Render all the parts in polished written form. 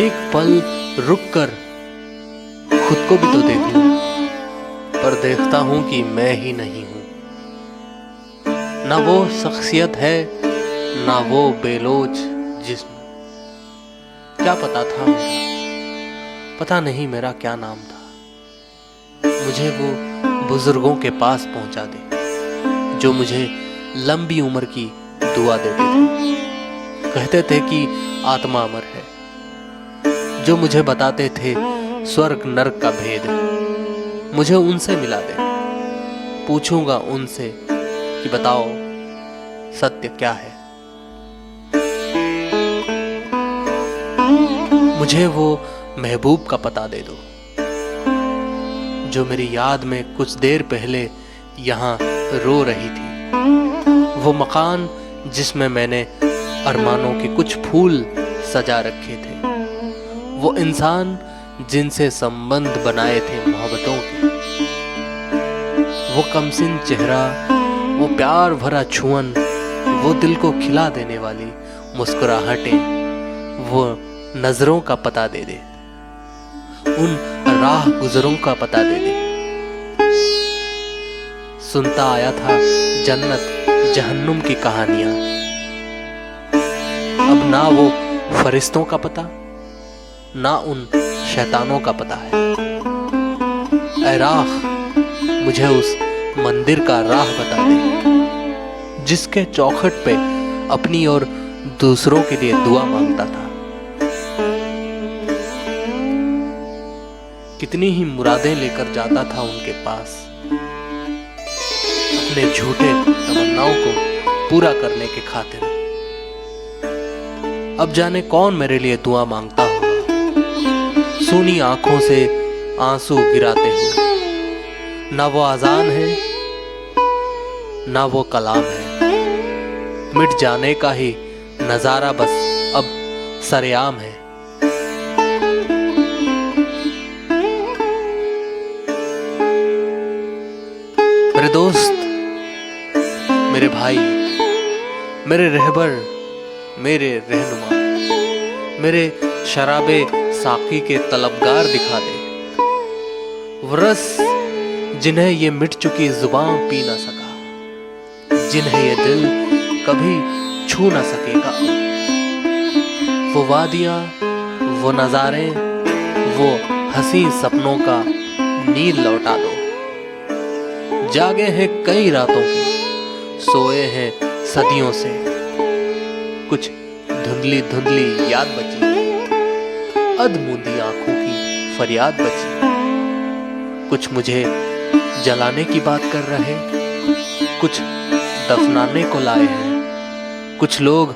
एक पल रुक कर खुद को भी तो देख लूं, पर देखता हूं कि मैं ही नहीं हूं। ना वो शख्सियत है, ना वो बेलोच जिस्म। क्या पता था मेरा, पता नहीं मेरा क्या नाम था। मुझे वो बुजुर्गों के पास पहुंचा दे जो मुझे लंबी उम्र की दुआ देते थे। कहते थे कि आत्मा अमर है, जो मुझे बताते थे स्वर्ग नरक का भेद। मुझे उनसे मिला दे, पूछूंगा उनसे कि बताओ सत्य क्या है। मुझे वो महबूब का पता दे दो जो मेरी याद में कुछ देर पहले यहाँ रो रही थी। वो मकान जिसमें मैंने अरमानों के कुछ फूल सजा रखे थे। वो इंसान जिनसे संबंध बनाए थे मोहब्बतों के। वो कमसिन चेहरा, वो प्यार भरा छुअन, वो दिल को खिला देने वाली मुस्कुराहटें, वो नजरों का पता दे दे, उन राह गुजरों का पता दे दे। सुनता आया था जन्नत जहन्नुम की कहानियां, अब ना वो फरिश्तों का पता, ना उन शैतानों का पता है। ऐ राह, मुझे उस मंदिर का राह बता दे जिसके चौखट पे अपनी और दूसरों के लिए दुआ मांगता था। कितनी ही मुरादें लेकर जाता था उनके पास, अपने झूठे तमन्नाओं को पूरा करने के खातिर। अब जाने कौन मेरे लिए दुआ मांगता होगा, सूनी आंखों से आंसू गिराते हुए। ना वो आजान है, ना वो कलाम है, मिट जाने का ही नजारा बस अब सरेआम है। मेरे दोस्त, मेरे भाई, मेरे रहबर, मेरे रहनुमा, मेरे शराबे साकी के तलबगार दिखा दे वो रस जिन्हें ये मिट चुकी जुबान पी ना सका, जिन्हें ये दिल कभी छू ना सकेगा। वो वादियां, वो नजारे, वो हंसी सपनों का नींद लौटा दो। जागे हैं कई रातों के, सोए हैं सदियों से, कुछ धुंधली धुंधली याद बची, अधमूंदी आंखों की फरियाद बची। कुछ मुझे जलाने की बात कर रहे, कुछ दफनाने को लाए हैं। कुछ लोग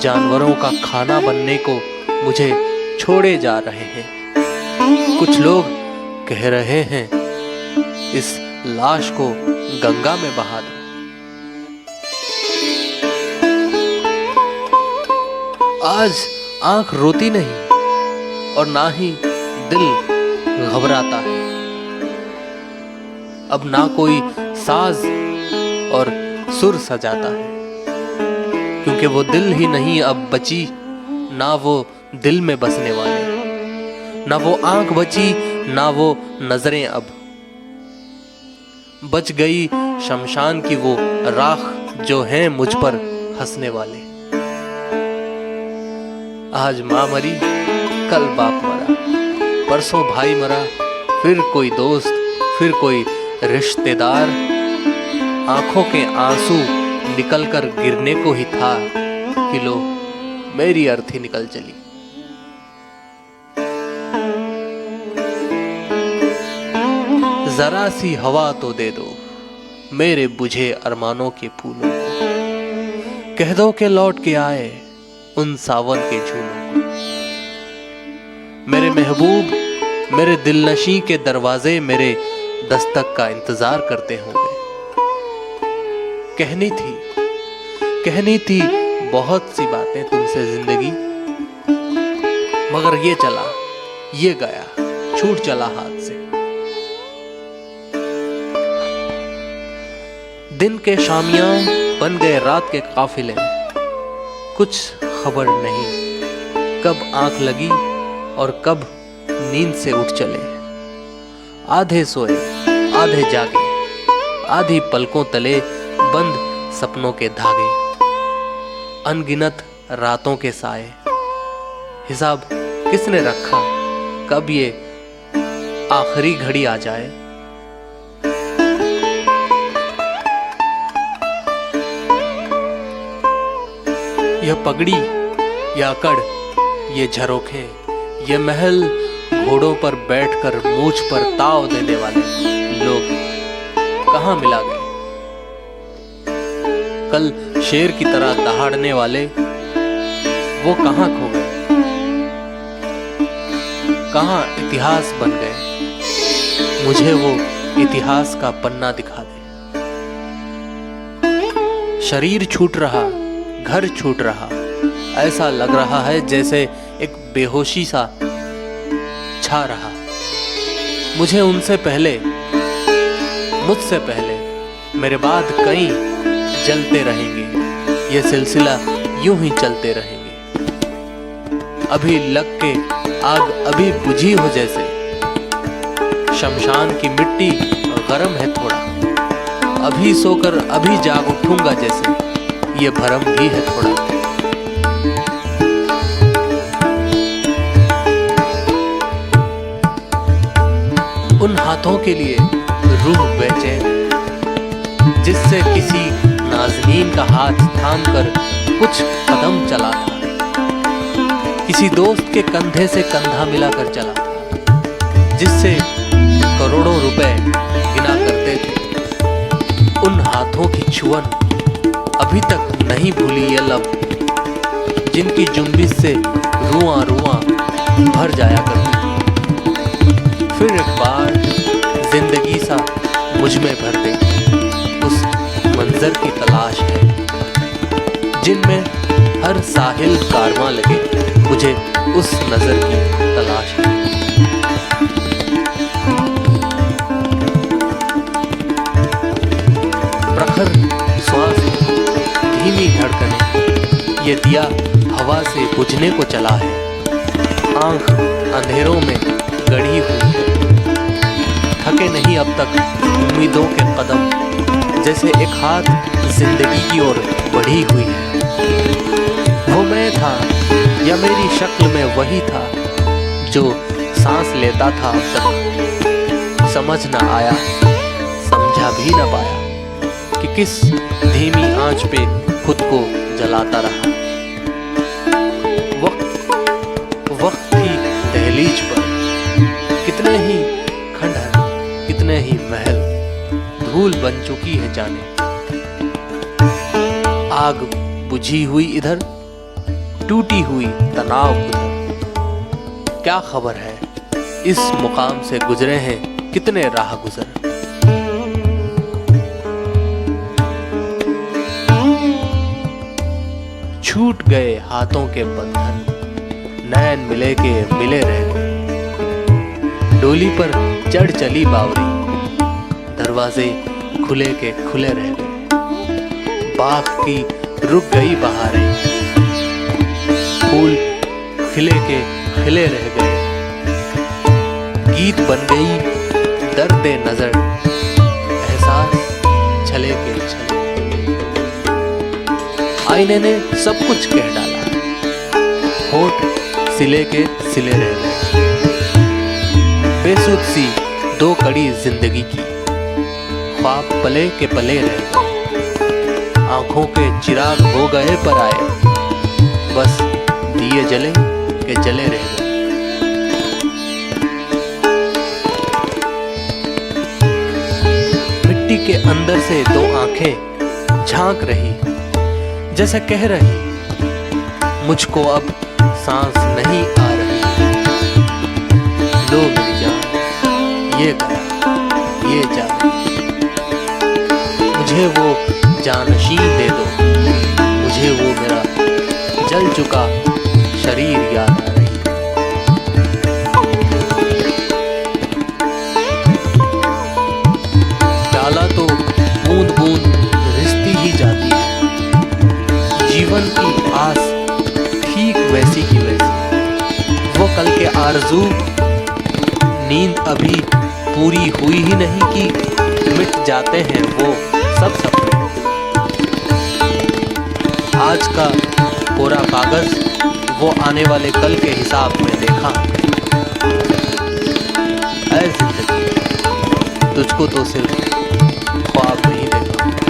जानवरों का खाना बनने को मुझे छोड़े जा रहे हैं। कुछ लोग कह रहे हैं इस लाश को गंगा में बहा दो। आज आंख रोती नहीं और ना ही दिल घबराता है। अब ना कोई साज और सुर सजाता है, क्योंकि वो दिल ही नहीं अब बची, ना वो दिल में बसने वाले, ना वो आंख बची, ना वो नजरें। अब बच गई शमशान की वो राख जो हैं मुझ पर हंसने वाले। आज माँ मरी, कल बाप मरा, परसों भाई मरा, फिर कोई दोस्त, फिर कोई रिश्तेदार। आंखों के आंसू निकलकर गिरने को ही था कि लो मेरी अर्थी निकल चली। जरा सी हवा तो दे दो मेरे बुझे अरमानों के फूलों को, कह दो के लौट के आए उन सावन के झूलों को। मेरे महबूब, मेरे दिलनशी के दरवाजे मेरे दस्तक का इंतजार करते होंगे। कहनी थी बहुत सी बातें तुमसे जिंदगी, मगर ये चला, ये गया, छूट चला हाथ से। दिन के शामियां बन गए रात के काफिले में, कुछ खबर नहीं कब आंख लगी और कब नींद से उठ चले। आधे सोए आधे जागे, आधी पलकों तले बंद सपनों के धागे, अनगिनत रातों के साए। हिसाब किसने रखा कब ये आखिरी घड़ी आ जाए। यह पगड़ी, यह अकड़, ये झरोखे, ये महल, घोड़ों पर बैठकर मूछ पर ताव देने वाले लोग कहाँ मिला गए। कल शेर की तरह दहाड़ने वाले वो कहाँ खो गए। कहाँ इतिहास बन गए। मुझे वो इतिहास का पन्ना दिखा दे। शरीर छूट रहा, घर छूट रहा, ऐसा लग रहा है जैसे एक बेहोशी सा छा रहा। मुझे उनसे पहले, मुझसे पहले, मेरे बाद कई जलते रहेंगे। ये सिलसिला यूं ही चलते रहेंगे। अभी लग के आग अभी बुझी हो जैसे, शमशान की मिट्टी गरम है थोड़ा। अभी सोकर अभी जाग उठूंगा जैसे, ये भरम भी है थोड़ा। उन हाथों के लिए रूह बेचैन, जिससे किसी नाज़नीन का हाथ थामकर कुछ कदम चला था, किसी दोस्त के कंधे से कंधा मिलाकर चला था, जिससे करोड़ों रुपए गिना करते थे। उन हाथों की छुअन अभी तक नहीं भूली ये लब, जिनकी जुम्बिश से रुआं रुआं भर जाया करती थी। फिर एक बार जिंदगी सा मुझ में भर दे, उस मंजर की तलाश है जिनमें हर साहिल कारवां लगे। मुझे उस नजर की तलाश है। प्रखर श्वास, धीमी धड़कने, ये दिया हवा से बुझने को चला है। आंख अंधेरों में गड़ी हुई है। थके नहीं अब तक उम्मीदों के कदम, जैसे एक हाथ जिंदगी की ओर बढ़ी हुई है। वो मैं था या मेरी शक्ल में वही था जो सांस लेता था अब तक। समझ ना आया, समझा भी ना पाया कि किस धीमी आंच पे खुद को जलाता रहा। वक्त की दहलीज पर कितने ही खंडहर, कितने ही महल धूल बन चुकी है जाने। आग बुझी हुई इधर, टूटी हुई तनाव उधर। क्या खबर है इस मुकाम से गुजरे हैं कितने राह गुजर। छूट गए हाथों के बंधन, नैन मिले के मिले रह गए। डोली पर चढ़ चली बावरी, दरवाजे खुले के खुले रह गए। बाग की रुक गई बहारें, फूल खिले के खिले रह गए। गीत बन गई दर्द नजर, एहसास छले के छले। आईने ने सब कुछ कह डाला, होठ सिले के सिले रह गए। बेसुध सी दो कड़ी जिंदगी की, ख्वाब पले के पले रह गए। आंखों के चिराग हो गए पर आए, बस दिए जले के जले रह गए। मिट्टी के अंदर से दो आंखें झांक रही, जैसे कह रही मुझको अब सांस नहीं आ रही। लो मेरी जान, ये गया ये जा, मुझे वो जानशीन दे दो। मुझे वो मेरा जल चुका शरीर याद आ रही। डाला तो बूंद बूंद रिश्ती ही जाती है। जीवन की आस ठीक वैसी की वैसी, आरज़ू नींद अभी पूरी हुई ही नहीं कि मिट जाते हैं वो सब सपने। आज का कोरा कागज वो आने वाले कल के हिसाब में देखा। ऐ जिंदगी तुझको तो सिर्फ ख्वाब नहीं देखा।